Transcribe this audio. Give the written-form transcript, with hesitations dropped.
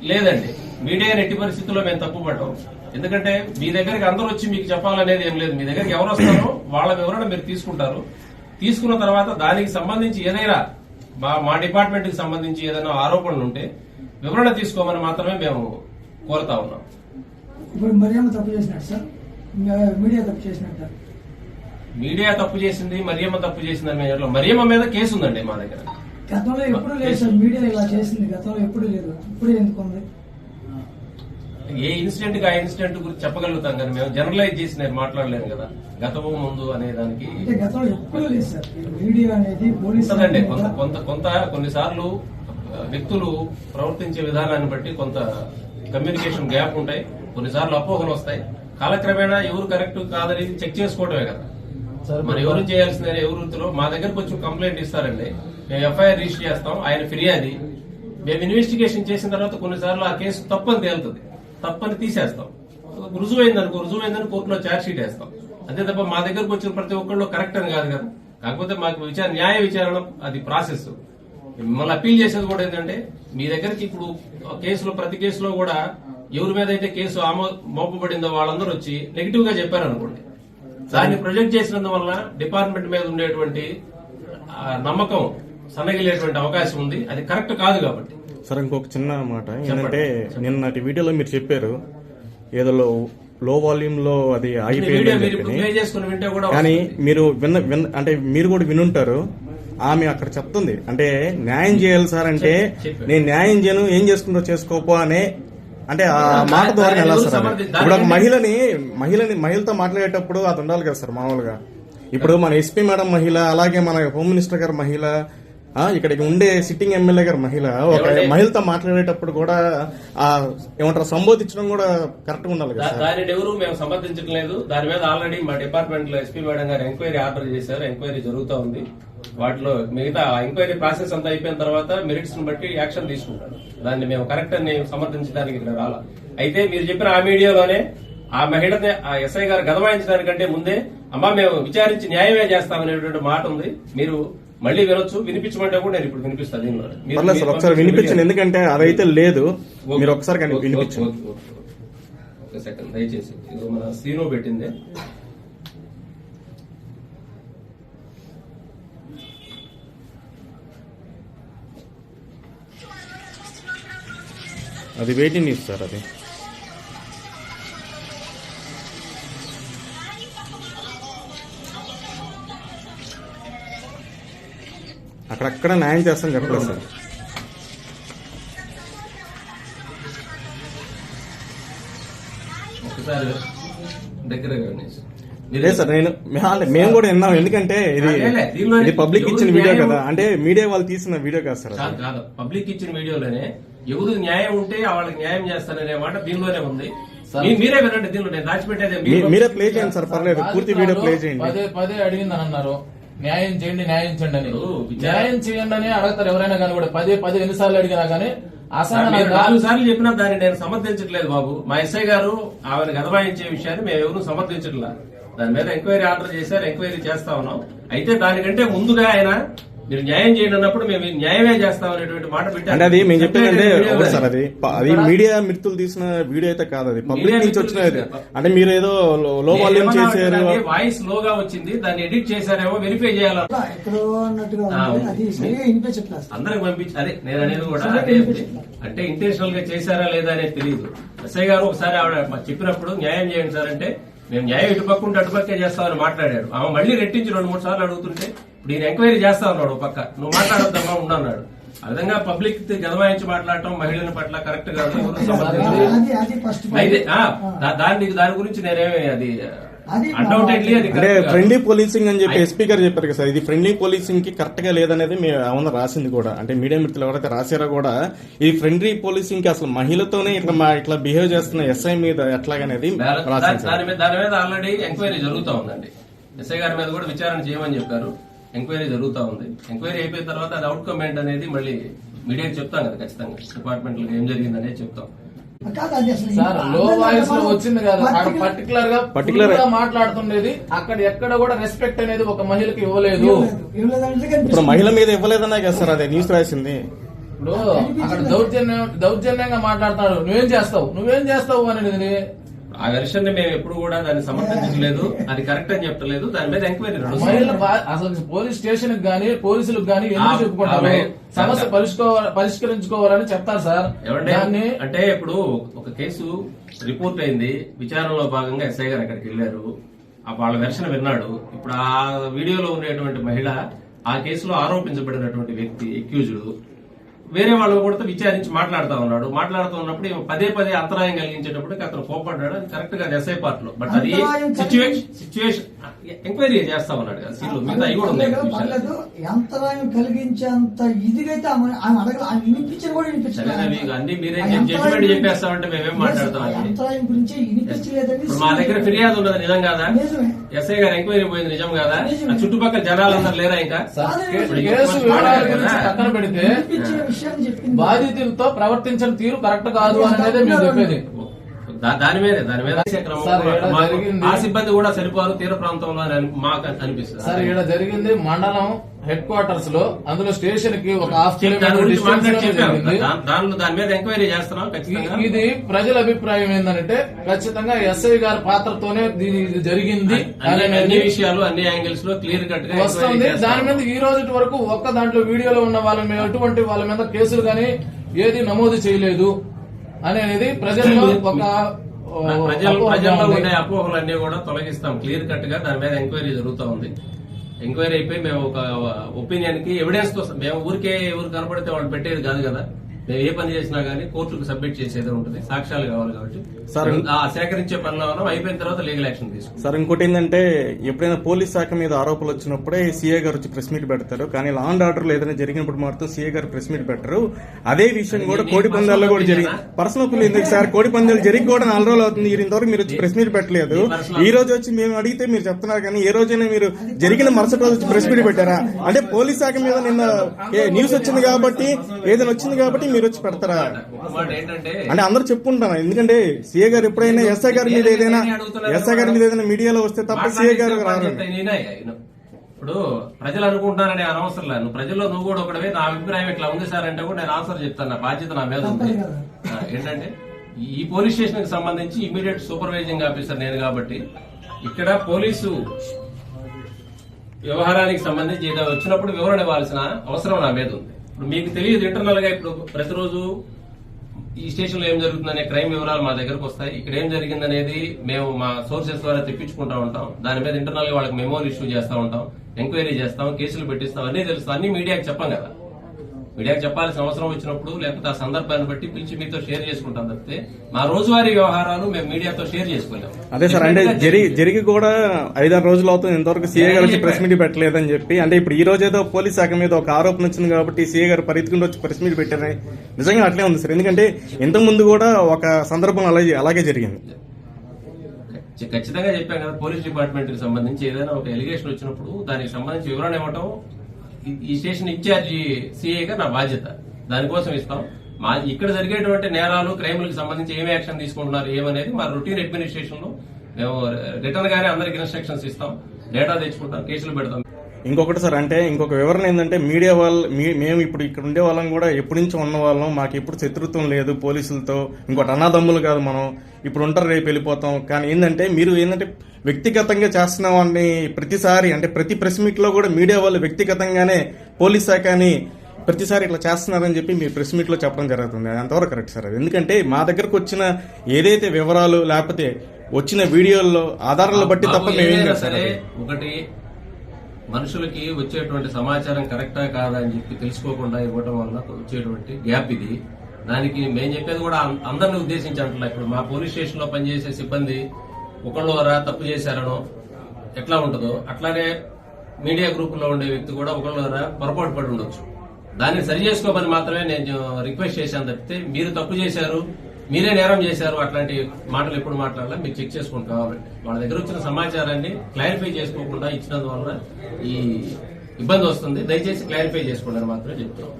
లేదండి, మీడియా ఎట్టి పరిస్థితుల్లో మేము తప్పుపడ్డాం. ఎందుకంటే మీ దగ్గరికి అందరూ వచ్చి మీకు చెప్పాలనేది ఏం లేదు. మీ దగ్గరికి ఎవరు వస్తారో వాళ్ళ వివరణ మీరు తీసుకుంటారు. తీసుకున్న తర్వాత దానికి సంబంధించి ఏదైనా మా డిపార్ట్మెంట్ కి సంబంధించి ఏదైనా ఆరోపణలు ఉంటే వివరణ తీసుకోమని మాత్రమే మేము కోరుతా ఉన్నాం. ఇప్పుడు మరియమ్మ తప్పు చేసినట్టు సార్, మీడియా తప్పు చేసినట్టు. మీడియా తప్పు చేసింది, మరియమ్మ తప్పు చేసిందని మరియమ్మ మీద కేసు ఉందండి మా దగ్గర. గతంలో ఎప్పుడు లేదు సార్, మీడియా ఇలా చేసింది గతంలో ఎప్పుడు లేదు, ఇప్పుడు ఎందుకు ఉంది? ఏ ఇన్సిడెంట్ కి ఆ ఇన్సిడెంట్ గురించి చెప్పగలుగుతాం కానీ మేము జనరలైజ్ చేసి మాట్లాడలేము కదా, గతము ముందు అనే దానికి. గతంలో ఎప్పుడు లేదు సార్, మీడియా అనేది పోలీసు కొన్నిసార్లు వ్యక్తులు ప్రవర్తించే విధానాన్ని బట్టి కొంత కమ్యూనికేషన్ గ్యాప్ ఉంటాయి, కొన్నిసార్లు అపోహలు వస్తాయి. కాలక్రమేణా ఎవరు కరెక్ట్ కాదని చెక్ చేసుకోవటమే కదా మరి ఎవరు చేయాల్సిందే. ఎవరు వృత్తిలో మా దగ్గరకు వచ్చి కంప్లైంట్ ఇస్తారండి, మేము ఎఫ్ఐఆర్ రిజిస్టర్ చేస్తాం, ఆయన ఫిర్యాది, మేము ఇన్వెస్టిగేషన్ చేసిన తర్వాత కొన్నిసార్లు ఆ కేసు తప్పని తేలుతుంది, తప్పని తీసేస్తాం. రుజువైందని కోర్టులో ఛార్జ్ షీట్ వేస్తాం. అంతే తప్ప మా దగ్గరకు వచ్చిన ప్రతి ఒక్కళ్ళు కరెక్ట్ అని కాదు కదా. కాకపోతే మాకు న్యాయ విచారణ అది ప్రాసెస్. మిమ్మల్ని అప్పీల్ చేసేది కూడా ఏంటంటే మీ దగ్గరికి ఇప్పుడు కేసులో ప్రతి కేసులో కూడా ఎవరి మీద అయితే కేసు మోపబడిందో వాళ్ళందరూ వచ్చి నెగిటివ్ గా చెప్పారనుకోండి, దాన్ని ప్రొజెక్ట్ చేసినందువల్ల డిపార్ట్మెంట్ మీద ఉండేటువంటి నమ్మకం సన్నగిలేటువంటి అవకాశం ఉంది. అది కరెక్ట్ కాదు కాబట్టి. సార్ ఇంకొక చిన్న మాట ఏంటంటే, నిన్నటి వీడియోలో మీరు చెప్పారు ఏదో లో వాల్యూమ్ లో అది ఆగిపోయింది, కానీ మీరు అంటే మీరు కూడా వినుంటారు. ఆమె అక్కడ చెప్తుంది అంటే న్యాయం చేయాలి సార్ అంటే, నేను న్యాయం చేయను, ఏం చేసుకుంటో చేసుకోపో అనే అంటే ఆ మాట ద్వారా ఎలా సార్? ఇప్పుడు ఒక మహిళతో మాట్లాడేటప్పుడు అది ఉండాలి కదా సార్. మామూలుగా ఇప్పుడు మన ఎస్పీ మేడం మహిళ, అలాగే మన హోమ్ మినిస్టర్ గారు మహిళ, ఇక్కడికి ఉండే సిట్టింగ్ ఎమ్మెల్యే గారు మహిళ, ఒక మహిళతో మాట్లాడేటప్పుడు కూడా ఏమంటారు సంబోధించడం కూడా కరెక్ట్ గా ఉండాలి కదా. దానిని ఎవరు మేము సమర్థించడం లేదు. దాని మీద ఆల్రెడీ మా డిపార్ట్మెంట్ లో ఎస్పీ మేడం గారు ఎంక్వైరీ ఆర్డర్ చేశారు, ఎంక్వైరీ జరుగుతూ ఉంది. వాటిలో మిగతా ఎంక్వైరీ ప్రాసెస్ అంతా అయిపోయిన తర్వాత మెరిట్స్ ని బట్టి యాక్షన్ తీసుకుంటారు. దాన్ని మేము కరెక్ట్ అని సమర్థించడానికి ఇక్కడ రాలా. అయితే మీరు చెప్పిన ఆ మీడియాలోనే ఆ మహిళని ఆ ఎస్ఐ గారు గదవాయించడానికంటే ముందే అమ్మా మేము విచారించి న్యాయమే చేస్తామనేటువంటి మాట ఉంది. మీరు మళ్ళీ వినొచ్చు, వినిపించమంటే కూడా నేను ఇప్పుడు వినిపిస్తాను. దీనిలో ఒకసారి వినిపించండి, ఎందుకంటే అదైతే లేదు. మీరు ఒకసారి వినిపించండి. ఒక సెకండ్ దయచేసి. ఇది మన శ్రీను పెట్టింది. అది వెయిటింగ్ న్యూస్ సార్. అది అక్కడక్కడ న్యాయం చేస్తాను చెప్పలేదు సార్. ఒకసారి దగ్గర లేదు సార్, మేము కూడా విన్నాం. ఎందుకంటే ఇది పబ్లిక్ ఇచ్చిన వీడియో కదా, అంటే మీడియా వాళ్ళు తీసిన వీడియో కాదు సార్. కాదు, పబ్లిక్ ఇచ్చిన వీడియోలోనే ఎవరు న్యాయం ఉంటే వాళ్ళకి న్యాయం చేస్తాననే మాట దీనిలోనే ఉంది. మీరే వినండి, దీనిలో నేను దాచిపెట్టేది. మీరే ప్లే చేయండి సార్, పర్లేదు, పూర్తి వీడియో ప్లే చేయండి. పదే అడిగిందని అన్నారు, న్యాయం చేయండి న్యాయం చేయండి అని. న్యాయం చేయండి అని అడుగుతారు ఎవరైనా కానీ కూడా. పదే ఎన్నిసార్లు అడిగినా కానీ 4 సార్లు చెప్పినా దాన్ని నేను సమర్థించట్లేదు బాబు. మా ఎస్ఐ గారు ఆమెను గదవాయించే విషయాన్ని మేము ఎవరు సమర్థించట్లేదు. దాని మీద ఎంక్వైరీ ఆర్డర్ చేశారు, ఎంక్వైరీ చేస్తా ఉన్నాం. అయితే దానికంటే ముందుగా ఆయన మీరు న్యాయం చేయండి అన్నప్పుడు మేము న్యాయమే చేస్తామనేటువంటి మాట పెట్టారు. అంటే అది మేము చెప్పిందంటే సార్, అది మీడియా మిత్రులు తీసిన వీడియో అయితే కాదు, అది పబ్లిక్ నుంచి వచ్చిన. అంటే మీరు ఏదో లో వాల్యూమ్ చేశారు, వాయిస్ లోగా వచ్చింది, దాన్ని ఎడిట్ చేశారేమో వెరిఫై చేయాలి. అందరికి పంపించి అదే నేను అనేది కూడా అంటే ఇంటెన్షనల్ గా చేశారా లేదా అనేది తెలియదు. ఎస్ఐ గారు ఒకసారి ఆవిడ చెప్పినప్పుడు న్యాయం చేయండి సార్ అంటే మేము న్యాయం ఇటుపక్కుంటే అటుపక్కే చేస్తామని మాట్లాడాడు. ఆమె మళ్ళీ రెట్టించి 2-3 సార్లు అడుగుతుంటే ఇప్పుడు ఈయన ఎంక్వైరీ చేస్తా ఉన్నాడు, పక్క నువ్వు మాట్లాడొద్దమ్మా ఉండన్నాడు. ఆ విధంగా పబ్లిక్ గదవాయించి మాట్లాడటం మహిళల పట్ల కరెక్ట్ కాదు. అయితే దాని గురించి నేనేమి అది అన్డౌటెడ్లీ అది అంటే ఫ్రెండ్లీ పోలీసింగ్ అని చెప్పి ఎస్పీ గారు చెప్పారు కదా సార్. ఇది ఫ్రెండ్లీ పోలీసింగ్ కి కరెక్ట్ గా లేదనేది ఏమన్నా రాసింది కూడా, అంటే మీడియా మిత్రులు ఎవరైతే రాశారో కూడా ఈ ఫ్రెండ్లీ పోలీసింగ్ కి అసలు మహిళతోనే ఇట్లా బిహేవ్ చేస్తున్న ఎస్ఐ మీద ఎట్లాగనేది దాని మీద ఆల్రెడీ ఎంక్వైరీ జరుగుతూ ఉందండి. ఎస్ఐ గారి మీద కూడా విచారణ చేయమని చెప్పారు, ఎంక్వైరీ జరుగుతూ ఉంది. ఎంక్వైరీ అయిపోయిన తర్వాత అది అవుట్కమ్ ఏంటనేది మళ్ళీ మీడియాకి చెప్తాం కదా, ఖచ్చితంగా డిపార్ట్మెంట్ లో ఏం జరిగింది అనేది చెప్తాం. సార్ లో వాయిస్ లో వచ్చింది కదా, పర్టికులర్ గా మాట్లాడుతుండేది. అక్కడ ఎక్కడ కూడా రెస్పెక్ట్ అనేది ఒక మహిళకి ఇవ్వలేదు. ఇప్పుడు మహిళ మీద ఇవ్వలేదన్నా కదా సార్, అదే న్యూస్ రాసింది. ఇప్పుడు అక్కడ దౌర్జన్యంగా మాట్లాడతాడు, నువ్వేం చేస్తావు అనేది. ఆ వెర్షన్ ని మేము ఎప్పుడు కూడా దాన్ని సమర్థించలేదు, అది కరెక్ట్ అని చెప్పలేదు. దాని మీద ఎంక్వైరీ మహిళలు అసలు పోలీస్ స్టేషన్ గానీ పోలీసులకు గానీ ఎందుకు చెప్పుకుంటారు? సమస్య పరిష్కరించుకోవాలని చెప్తారు సార్. దాన్ని అంటే ఇప్పుడు ఒక కేసు రిపోర్ట్ అయింది, విచారణలో భాగంగా ఎస్ఐ గారు అక్కడికి వెళ్లారు, వాళ్ళ వెర్షన్ విన్నాడు. ఇప్పుడు ఆ వీడియోలో ఉండేటువంటి మహిళ ఆ కేసులో ఆరోపించబడినటువంటి వ్యక్తి అక్యూజ్డ్ వేరే వాళ్ళు కూడా విచారించి మాట్లాడుతూ ఉన్నప్పుడు పదే అంతరాయం కలిగించేటప్పుడు అతను కోపడ్డాడు. అది కరెక్ట్ గా ఎస్ఐ పార్ట్ లో, బట్ అది సిచ్యువేషన్ ఎంక్వైరీ చేస్తా ఉన్నాడు కదా సీట్లు, మిగతా అవి కూడా ఉన్నాయి. అంతరాయం కలిగించేంత ఇదిగైతే వినిపించని కూడా వినిపించలేదు. అన్ని మీరే జడ్జిమెంట్ చెప్పేస్తామంటే మేమేం మాట్లాడతాం? అంతరాయం గురించి వినిపించలేదని ఇప్పుడు మా దగ్గర ఫిర్యాదు ఉన్నది నిజం కాదా? ఎస్ఐ గారు ఎంక్వైరీ పోయింది నిజం కాదా? చుట్టుపక్కల జనాలందరూ లేరా? ఇంకా పక్కన పెడితే బాధితులతో ప్రవర్తించిన తీరు కరెక్ట్ కాదు అనేది మీరు చెప్పేది. దాని మీద ఆ సిబ్బంది కూడా సరిపోరు తీర ప్రాంతంలో మాకు అనిపిస్తుంది. సార్ ఇక్కడ జరిగింది మండలం హెడ్ క్వార్టర్స్ లో, అందులో స్టేషన్ కి ఒక దాని మీద ఎంక్వైరీ చేస్తున్నాం. ఇది ప్రజల అభిప్రాయం ఏంటంటే ఖచ్చితంగా ఎస్ఐ గారి పాత్రతోనే ఇది జరిగింది అన్ని విషయాలు అన్ని యాంగిల్స్ లో క్లియర్ కట్ గా వస్తుంది. దాని మీద ఈ రోజు వరకు ఒక్క దాంట్లో వీడియోలో ఉన్న వాళ్ళ మీద ఎటువంటి వాళ్ళ మీద కేసులు గానీ ఏది నమోదు చేయలేదు అనేది ప్రజల్లో ఒక ప్రజల్లో ఉండే అపోహలన్నీ కూడా తొలగిస్తాం క్లియర్ కట్ గా. దాని మీద ఎంక్వైరీ జరుగుతూ ఉంది. ఎంక్వైరీ అయిపోయి మేము ఒక ఒపీనియన్ కి ఎవిడెన్స్ కోసం మేము ఊరికే ఎవరు కనపడితే వాళ్ళు పెట్టేది కాదు కదా. మేము ఏ పని చేసినా గానీ కోర్టుకు సబ్మిట్ చేసేదే ఉంటుంది, సాక్ష్యాలు కావాలి కాబట్టి ఆ సేకరించే పనిలో అయిపోయిన తర్వాత లీగల్ యాక్షన్ తీసుకుంటాం. సార్ ఇంకోటి ఏంటంటే ఎప్పుడైనా పోలీస్ శాఖ మీద ఆరోపణలు వచ్చినప్పుడే సీఏ గారు వచ్చి ప్రెస్ మీట్ పెడతారు, కానీ లా అండ్ ఆర్డర్ లో ఏదైనా జరిగినప్పుడు మాత్రం సీఏ గారు ప్రెస్ మీట్ పెట్టరు. అదే విషయం కూడా కోడి పందాల్లో కూడా జరిగింది. పర్సనల్ ఒపీనియన్ ఎందుకు సార్? కోడి పందాలు జరిగి కూడా 4 రోజులు అవుతుంది, ఇంతవరకు మీరు వచ్చి ప్రెస్ మీట్ పెట్టలేదు. ఈ రోజు వచ్చి మేము అడిగితే మీరు చెప్తున్నారు, కానీ ఏ రోజైనా మీరు జరిగిన మరుసటి రోజు వచ్చి ప్రెస్ మీట్ పెట్టారా? అంటే పోలీస్ శాఖ మీద నిన్న న్యూస్ వచ్చింది కాబట్టి ఏదైనా వచ్చింది కాబట్టి మీరు వచ్చి పెడతారా అంటే అందరూ చెప్పుకుంటాను. ఎందుకంటే సీఏ గారు ఎప్పుడైనా ఎస్ఐ గారి మీద ఏదైనా మీడియాలో వస్తే తప్ప సీఏ గారు రారు. ఇప్పుడు ప్రజలు అనుకుంటున్నారని అనవసరం లేదు. ప్రజల్లో నువ్వు కూడా ఒకటే నా అభిప్రాయం ఇట్లా ఉంది సార్ అంటే కూడా నేను ఆన్సర్ చెప్తాను. నా బాధ్యత నా మీద ఉంది. ఏంటంటే ఈ పోలీస్ స్టేషన్ కి సంబంధించి ఇమీడియట్ సూపర్వైజింగ్ ఆఫీసర్ నేను కాబట్టి ఇక్కడ పోలీసు వ్యవహారానికి సంబంధించి ఏదో వచ్చినప్పుడు వివరణ ఇవ్వాల్సిన అవసరం నా మీద ఉంది. ఇప్పుడు మీకు తెలియదు ఇంటర్నల్ గా ఇప్పుడు ప్రతిరోజు ఈ స్టేషన్ లో ఏం జరుగుతుందనే క్రైమ్ వివరాలు మా దగ్గరకు వస్తాయి. ఇక్కడ ఏం జరిగిందనేది మేము మా సోర్సెస్ ద్వారా తెప్పించుకుంటా ఉంటాం. దాని మీద ఇంటర్నల్ గా వాళ్ళకి మెమోలు ఇష్యూ చేస్తా ఉంటాం, ఎంక్వైరీ చేస్తాం, కేసులు పెట్టిస్తాం, అన్నీ తెలుస్తాం. అన్ని మీడియాకి చెప్పాం కదా. మీడియాకి చెప్పాల్సిన అవసరం వచ్చినప్పుడు లేకపోతే ఆ సందర్భాన్ని బట్టి పిలిచి మీతో షేర్ చేసుకుంటాం తప్పితే మా రోజువారీ వ్యవహారాలు మేము మీడియాతో షేర్ చేసుకోలేము. అదే సార్, అంటే జరిగి కూడా 5-6 రోజులు అవుతుంది, ఇంతవరకు సీఏ గారు వచ్చి ప్రెస్ మీట్ పెట్టలేదని చెప్పి. అంటే ఇప్పుడు ఈ రోజు ఏదో పోలీస్ శాఖ మీద ఒక ఆరోపణ వచ్చింది కాబట్టి సీఏ గారు పరిగెత్తుకుంటూ వచ్చి ప్రెస్ మీట్ పెట్టారని నిజంగా అట్లే ఉంది సార్. ఎందుకంటే ఇంతకు ముందు కూడా ఒక సందర్భం అలాగే జరిగింది. ఖచ్చితంగా చెప్పాం కదా, పోలీస్ డిపార్ట్మెంట్ కి సంబంధించి ఏదైనా ఒక ఎలిగేషన్ వచ్చినప్పుడు దానికి సంబంధించి వివరణ ఇవ్వటం ఈ స్టేషన్ ఇన్ఛార్జి సీఏగా నా బాధ్యత. దానికోసం ఇస్తాం. మా ఇక్కడ జరిగేటువంటి నేరాలు క్రైమ్లకు సంబంధించి ఏమి యాక్షన్ తీసుకుంటున్నారు ఏమనేది మా రొటీన్ అడ్మినిస్ట్రేషన్ లో మేము రిటర్న్ గానే అందరికి ఇన్స్ట్రక్షన్స్ ఇస్తాం, డేటా తెచ్చుకుంటాం, కేసులు పెడతాం. ఇంకొకటి సార్, అంటే ఇంకొక వివరణ ఏంటంటే మీడియా మేము ఇప్పుడు ఇక్కడ ఉండే వాళ్ళం కూడా ఎప్పటి నుంచో ఉన్న వాళ్ళం, మాకు ఎప్పుడు శత్రుత్వం లేదు పోలీసులతో. ఇంకోటి అన్నదమ్ములు కాదు మనం, ఇప్పుడు ఉంటారు రేపు వెళ్ళిపోతాం. కానీ ఏంటంటే మీరు వ్యక్తిగతంగా చేస్తున్నామని ప్రతిసారి అంటే ప్రతి ప్రెస్ మీట్ లో కూడా మీడియా వాళ్ళు వ్యక్తిగతంగానే పోలీస్ శాఖని ప్రతిసారి ఇట్లా చేస్తున్నారని చెప్పి మీరు ప్రెస్ మీట్ లో చెప్పడం జరుగుతుంది. అది అంతవరకు కరెక్ట్ సార్? ఎందుకంటే మా దగ్గరకు వచ్చిన ఏదైతే వివరాలు లేకపోతే వచ్చిన వీడియోల్లో ఆధారాలు బట్టి తప్ప మేమేం చేస్తాం. సరే, ఒకటి మనుషులకి వచ్చేటువంటి సమాచారం కరెక్టా కాదా అని చెప్పి తెలుసుకోకుండా ఇవ్వడం వల్ల వచ్చేటువంటి గ్యాప్ ఇది. దానికి మేము చెప్పేది కూడా అందరిని ఉద్దేశించి అంటున్నా. ఇప్పుడు మా పోలీస్ స్టేషన్ లో పనిచేసే సిబ్బంది ఒకళ్ళు తప్పు చేశారనో ఎట్లా ఉంటుందో అట్లానే మీడియా గ్రూప్ లో ఉండే వ్యక్తి కూడా ఒకళ్ళు పొరపాటు పడి ఉండొచ్చు. దాన్ని సరి చేసుకోమని మాత్రమే నేను రిక్వెస్ట్ చేశాను తప్పితే మీరు తప్పు చేశారు, మీరే నేరం చేశారు అట్లాంటి మాటలు ఎప్పుడు మాట్లాడాలా మీరు చెక్ చేసుకుని కావాలండి. వాళ్ళ దగ్గర వచ్చిన సమాచారాన్ని క్లారిఫై చేసుకోకుండా ఇచ్చినందువల్ల ఈ ఇబ్బంది వస్తుంది. దయచేసి క్లారిఫై చేసుకోండి అని మాత్రమే చెప్తున్నాం.